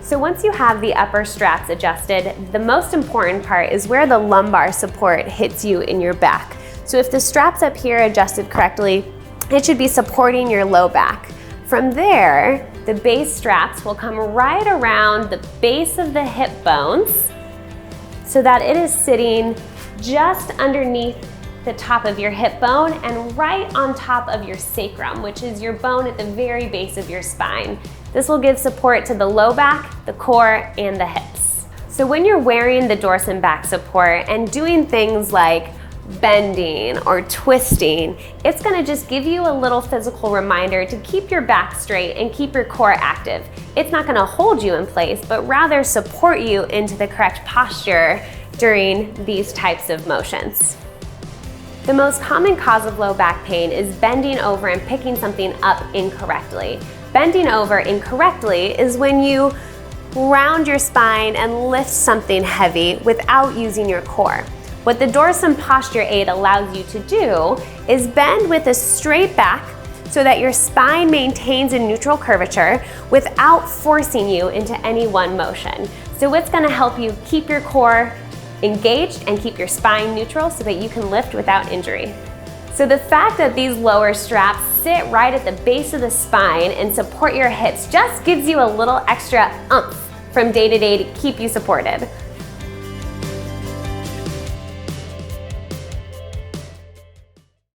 So once you have the upper straps adjusted, the most important part is where the lumbar support hits you in your back. So if the straps up here are adjusted correctly, it should be supporting your low back. From there, the base straps will come right around the base of the hip bones so that it is sitting just underneath the top of your hip bone and right on top of your sacrum, which is your bone at the very base of your spine. This will give support to the low back, the core, and the hips. So when you're wearing the Dorsum back support and doing things like bending or twisting, it's gonna just give you a little physical reminder to keep your back straight and keep your core active. It's not gonna hold you in place, but rather support you into the correct posture during these types of motions. The most common cause of low back pain is bending over and picking something up incorrectly. Bending over incorrectly is when you round your spine and lift something heavy without using your core. What the Dorsum Posture Aid allows you to do is bend with a straight back so that your spine maintains a neutral curvature without forcing you into any one motion. So it's gonna help you keep your core engaged and keep your spine neutral so that you can lift without injury. So the fact that these lower straps sit right at the base of the spine and support your hips just gives you a little extra oomph from day to day to keep you supported.